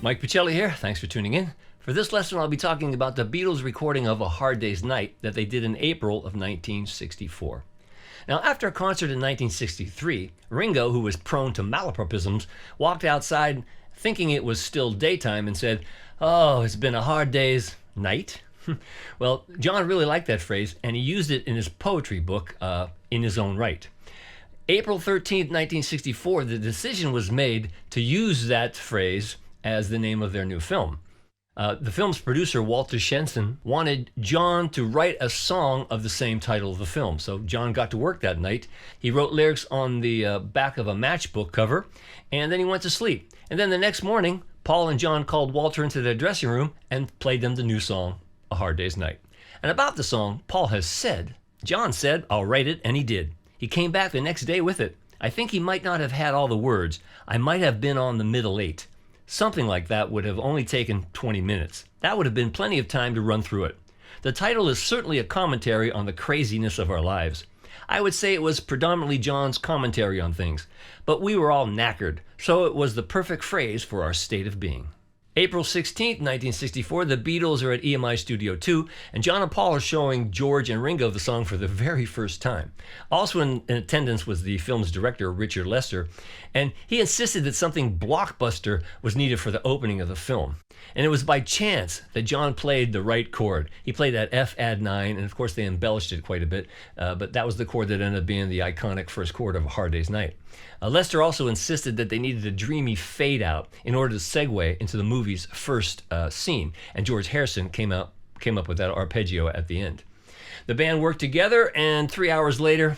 Mike Pachelli here. Thanks for tuning in. For this lesson, I'll be talking about the Beatles' recording of A Hard Day's Night that they did in April of 1964. Now, after a concert in 1963, Ringo, who was prone to malapropisms, walked outside thinking it was still daytime and said, "Oh, it's been a hard day's night." Well, John really liked that phrase, and he used it in his poetry book, In His Own Right. April 13th, 1964, the decision was made to use that phrase as the name of their new film. The film's producer, Walter Shenson, wanted John to write a song of the same title of the film. So John got to work that night. He wrote lyrics on the back of a matchbook cover, and then he went to sleep. And then the next morning, Paul and John called Walter into their dressing room and played them the new song, A Hard Day's Night. And about the song, Paul has said, John said, "I'll write it," and he did. He came back the next day with it. I think he might not have had all the words. I might have been on the middle eight. Something like that would have only taken 20 minutes. That would have been plenty of time to run through it. The title is certainly a commentary on the craziness of our lives. I would say it was predominantly John's commentary on things, but we were all knackered, so it was the perfect phrase for our state of being. April 16th, 1964, the Beatles are at EMI Studio 2, and John and Paul are showing George and Ringo the song for the very first time. Also in attendance was the film's director, Richard Lester, and he insisted that something blockbuster was needed for the opening of the film. And it was by chance that John played the right chord. He played that F add 9, and of course they embellished it quite a bit, but that was the chord that ended up being the iconic first chord of A Hard Day's Night. Lester also insisted that they needed a dreamy fade out in order to segue into the movie's first scene, and George Harrison came up with that arpeggio at the end. The band worked together, and 3 hours later,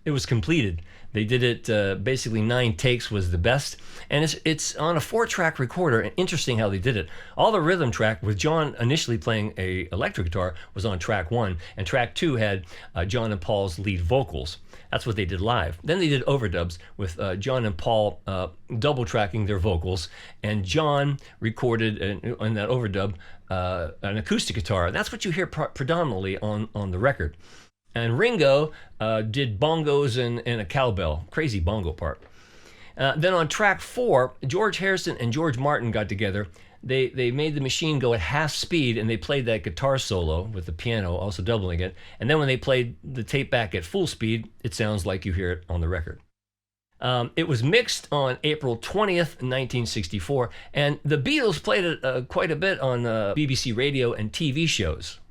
it was completed. They did it, basically 9 takes was the best, and it's on a 4-track recorder, and interesting how they did it. All the rhythm track, with John initially playing a electric guitar, was on track 1, and track 2 had John and Paul's lead vocals. That's what they did live. Then they did overdubs with John and Paul double tracking their vocals, and John recorded in that overdub an acoustic guitar. That's what you hear predominantly on the record. And Ringo did bongos and a cowbell, crazy bongo part. Then on track 4, George Harrison and George Martin got together. They made the machine go at half speed, and they played that guitar solo with the piano also doubling it. And then when they played the tape back at full speed, it sounds like you hear it on the record. It was mixed on April 20th, 1964, and the Beatles played it quite a bit on BBC radio and TV shows.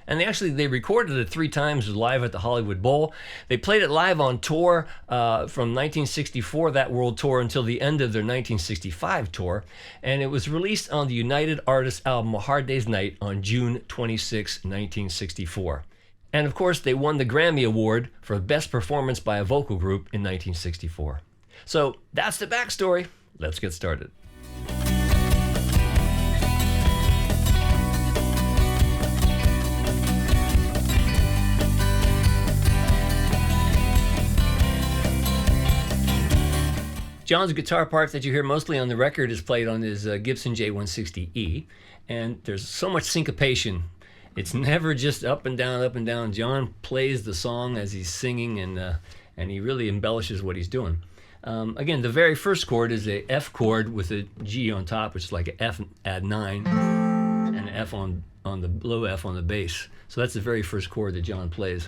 And they recorded it 3 times live at the Hollywood Bowl. They played it live on tour from 1964, that world tour, until the end of their 1965 tour. And it was released on the United Artists album A Hard Day's Night on June 26, 1964. And of course, they won the Grammy Award for Best Performance by a Vocal Group in 1964. So that's the backstory. Let's get started. John's guitar part that you hear mostly on the record is played on his Gibson J160E, and there's so much syncopation. It's never just up and down, up and down. John plays the song as he's singing, and he really embellishes what he's doing. Again, the very first chord is a F chord with a G on top, which is like an F add 9, and an F on the low F on the bass. So that's the very first chord that John plays.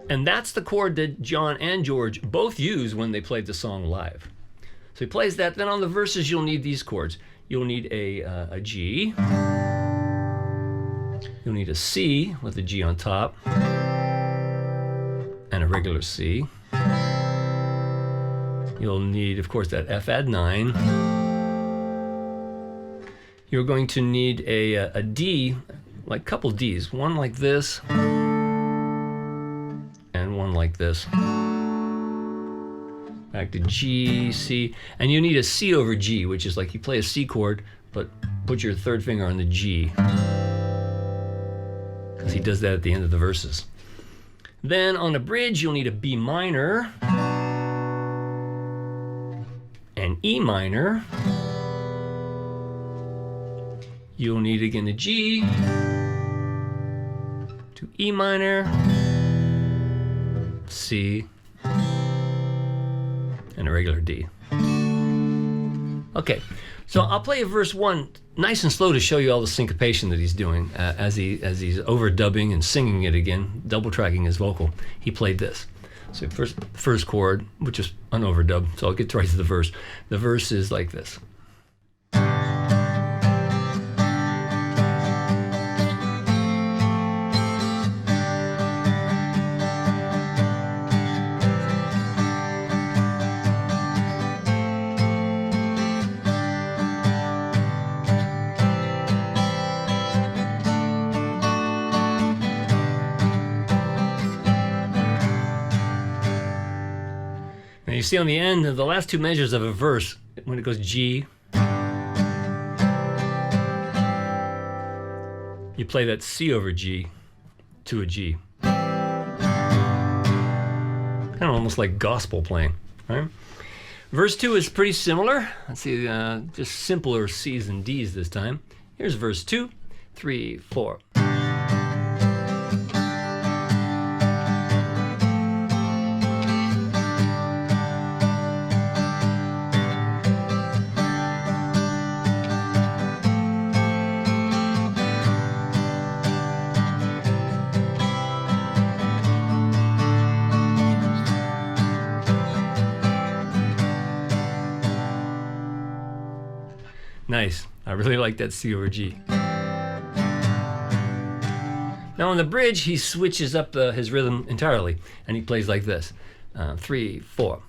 And that's the chord that John and George both use when they played the song live. So he plays that. Then on the verses, you'll need these chords. You'll need a G. You'll need a C with a G on top. And a regular C. You'll need, of course, that F add 9. You're going to need a D, like a couple Ds. One like this. And one like this. Back to G, C, and you need a C over G, which is like you play a C chord, but put your third finger on the G, because he does that at the end of the verses. Then on the bridge, you'll need a B minor, an E minor, you'll need again a G, to E minor, C, and a regular D. Okay, so I'll play verse 1 nice and slow to show you all the syncopation that he's doing as he's overdubbing and singing it again, double tracking his vocal. He played this. So first chord, which is an overdub, so I'll get right to the verse. The verse is like this. Now you see on the end of the last two measures of a verse, when it goes G, you play that C over G to a G. Kind of almost like gospel playing, right? Verse 2 is pretty similar. Let's see, just simpler C's and D's this time. Here's verse 2, 3, 4. Nice. I really like that C over G. Now on the bridge, he switches up his rhythm entirely, and he plays like this. 3, 4.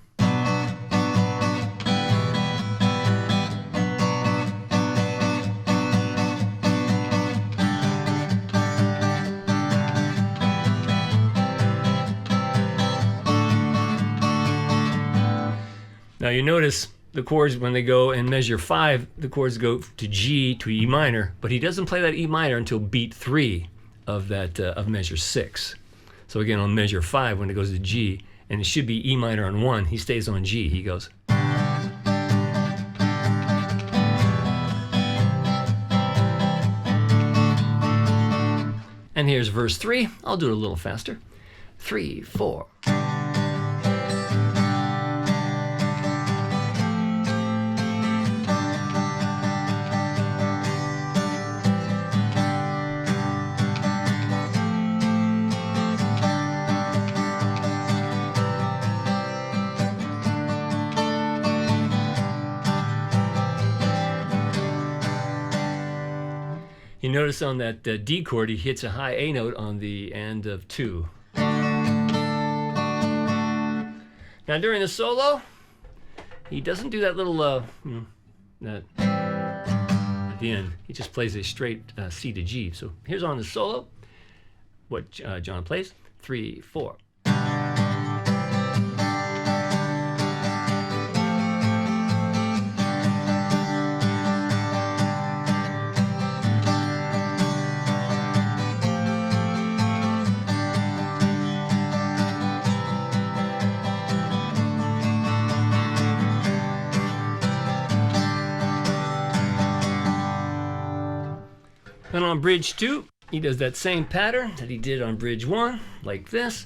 Now you notice the chords, when they go in measure 5, the chords go to G to E minor, but he doesn't play that E minor until beat 3 of measure 6. So again, on measure 5, when it goes to G, and it should be E minor on 1, he stays on G. He goes. And here's verse 3. I'll do it a little faster. 3, 4. You notice on that D chord, he hits a high A note on the end of 2. Now during the solo, he doesn't do that little, that at the end. He just plays a straight C to G. So here's on the solo, what John plays, 3, 4. Then on bridge 2, he does that same pattern that he did on bridge 1, like this.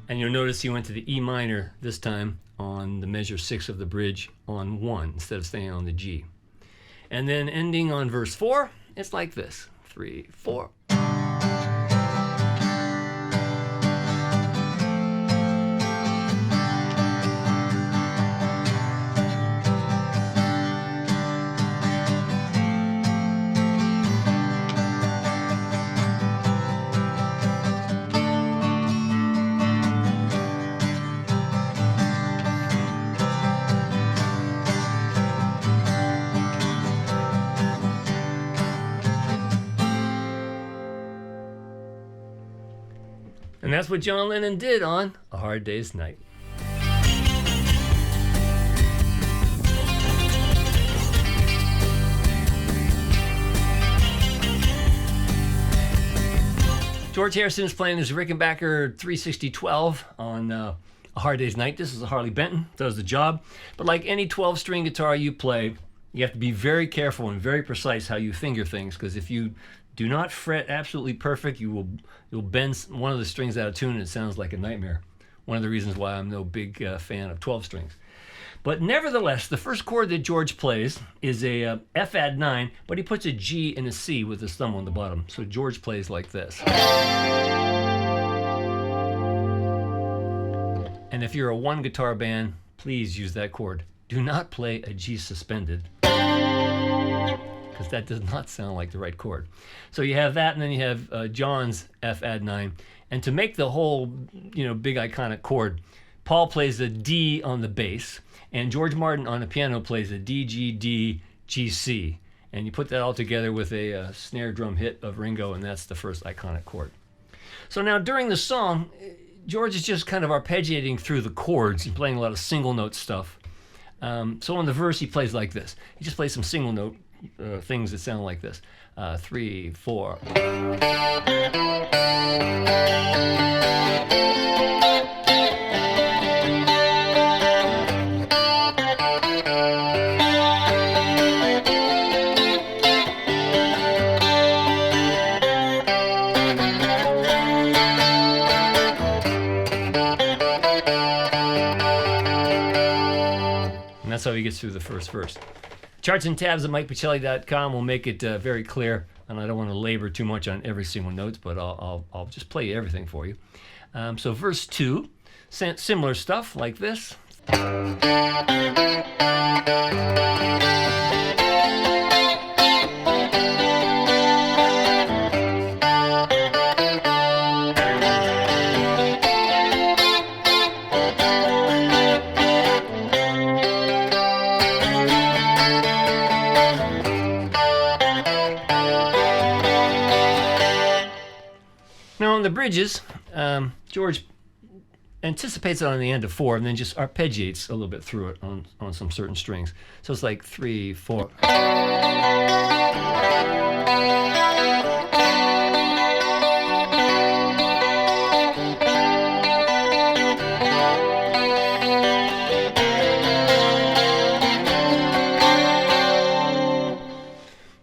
And you'll notice he went to the E minor this time on the measure 6 of the bridge on 1 instead of staying on the G. And then ending on verse 4, it's like this, 3, 4. And that's what John Lennon did on A Hard Day's Night. George Harrison is playing his Rickenbacker 360-12 on A Hard Day's Night. This is a Harley Benton, does the job. But like any 12-string guitar you play, You have to be very careful and very precise how you finger things, because if you do not fret absolutely perfect, you'll bend one of the strings out of tune and it sounds like a nightmare. One of the reasons why I'm no big fan of 12 strings. But nevertheless, the first chord that George plays is a F add 9, but he puts a G and a C with his thumb on the bottom. So George plays like this. And if you're a one guitar band, please use that chord. Do not play a G suspended, because that does not sound like the right chord. So you have that, and then you have John's F add 9. And to make the whole, big iconic chord, Paul plays a D on the bass, and George Martin on the piano plays a D, G, D, G, C. And you put that all together with a snare drum hit of Ringo, and that's the first iconic chord. So now during the song, George is just kind of arpeggiating through the chords and playing a lot of single note stuff. So on the verse, he plays like this. He just plays some single note things that sound like this. 3, 4. And that's how he gets through the first verse. Charts and tabs at MikePachelli.com will make it very clear, and I don't want to labor too much on every single note, but I'll just play everything for you. So verse 2, similar stuff like this. Now on the bridges, George anticipates it on the end of 4 and then just arpeggiates a little bit through it on some certain strings. So it's like 3, 4.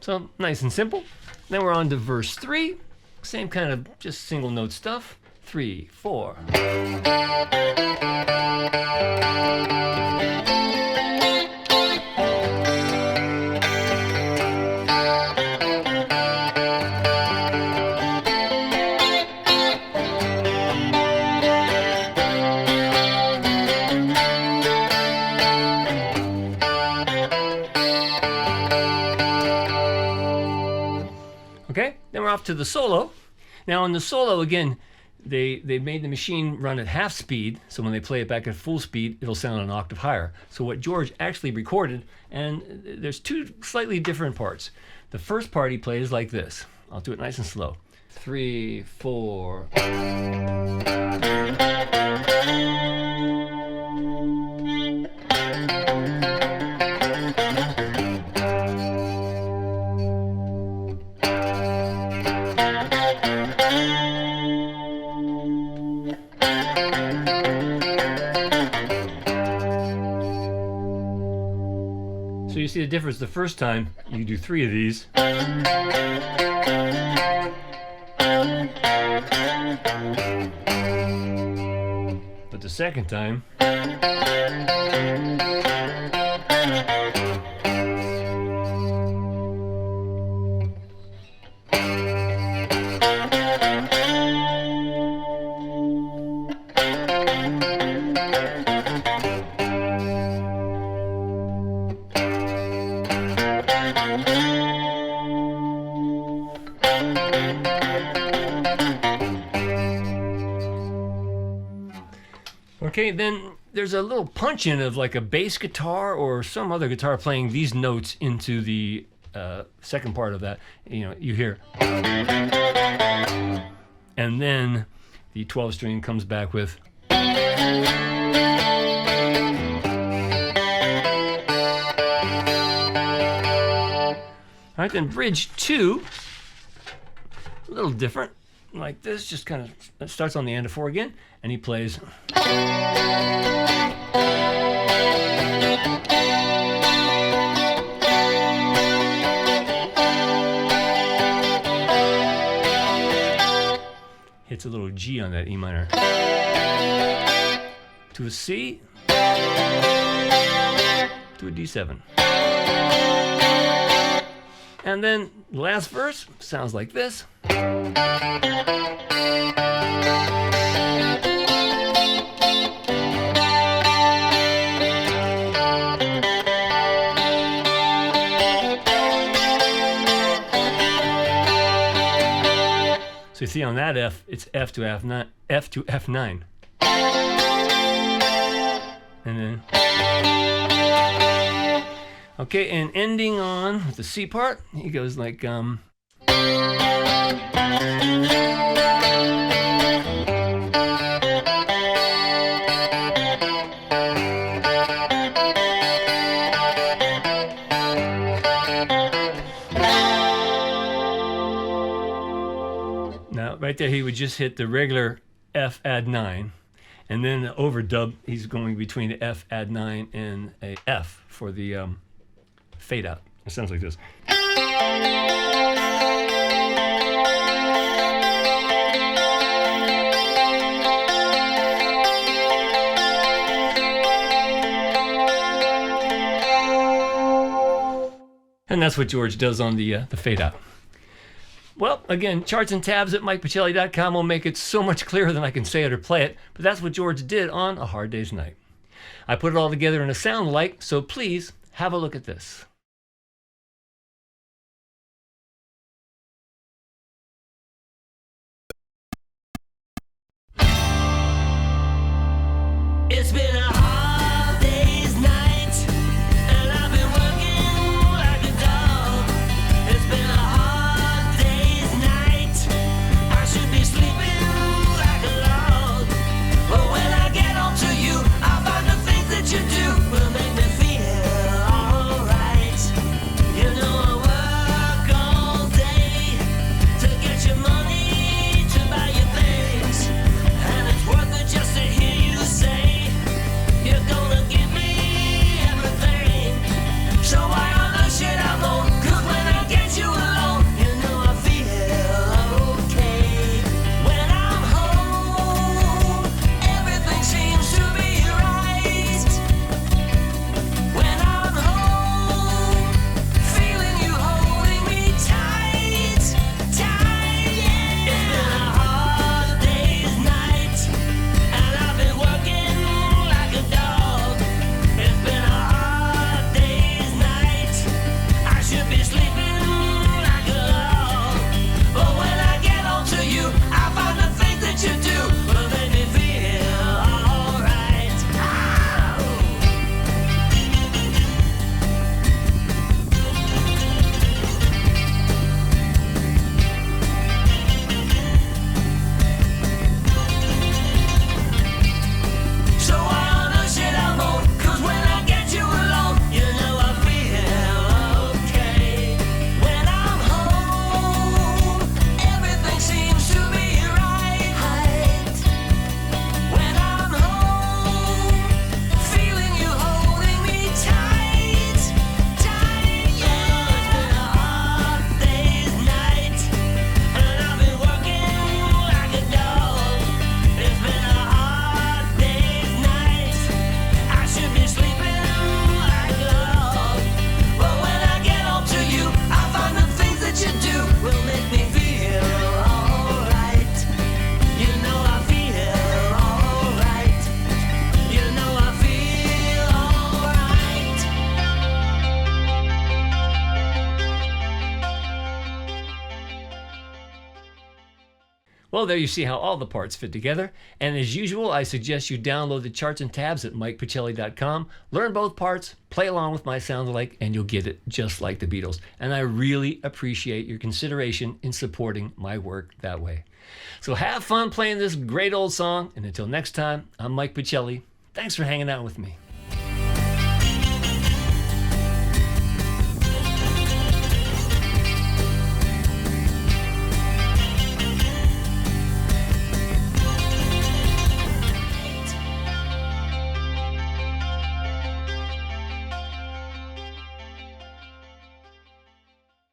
So nice and simple. Then we're on to verse 3. Same kind of just single note stuff. 3, 4. Okay, then we're off to the solo. Now on the solo, again, they made the machine run at half speed, so when they play it back at full speed, it'll sound an octave higher. So what George actually recorded, and there's 2 slightly different parts. The first part he plays like this. I'll do it nice and slow. 3, 4. So you see the difference. The first time you do 3 of these. But the second time. Okay, then there's a little punch in of like a bass guitar or some other guitar playing these notes into the second part of that. You hear. And then the 12 string comes back with. All right, then bridge 2, a little different, like this, just kind of starts on the end of 4 again, and he plays. hits a little G on that E minor. To a C. To a D7. And then the last verse sounds like this. So you see on that F, it's F to F9, F to F9. And then, okay, and ending on with the C part, he goes like, now right there he would just hit the regular F add 9. And then the overdub, he's going between the F add 9 and a F for the fade out. It sounds like this. And that's what George does on the fade out. Well, again, charts and tabs at MikePachelli.com will make it so much clearer than I can say it or play it, but that's what George did on A Hard Day's Night. I put it all together in a sound alike, so please have a look at this. It's been a hard day's night, and I've been working like a dog. It's been a hard day's night. I should be sleeping like a log. But when I get on to you, I find the things that you do will make me feel alright. You know I work all day to get your money to buy your things, and it's worth it just to hear you say you're gonna give me everything. So why all the shit I'm on? 'Cause when I get you alone, you know I feel okay. When I'm home, everything seems to be right. When I'm home, feeling you holding me tight, tight, yeah. It's been a hard day's night, and I've been working like a dog. It's been a hard day's night. I should be sleeping like a log. But when I get on to you, I find the things that you do will make me feel alright. So why all the shit I'm on? 'Cause when I get you alone, you know I feel okay. When I'm home, everything seems to be right. When I'm home, feeling you holding me tight, tight, yeah. It's been a hard day's night, and I've been working like a dog. It's been a hard day's night. I should be sleeping like a log. But when I get on to you, I find the things that you do will make me feel alright. You know I feel alright. You know I feel alright. Well, there you see how all the parts fit together. And as usual, I suggest you download the charts and tabs at MikePachelli.com. Learn both parts, play along with my sound alike, and you'll get it just like the Beatles. And I really appreciate your consideration in supporting my work that way. So have fun playing this great old song. And until next time, I'm Mike Pachelli. Thanks for hanging out with me.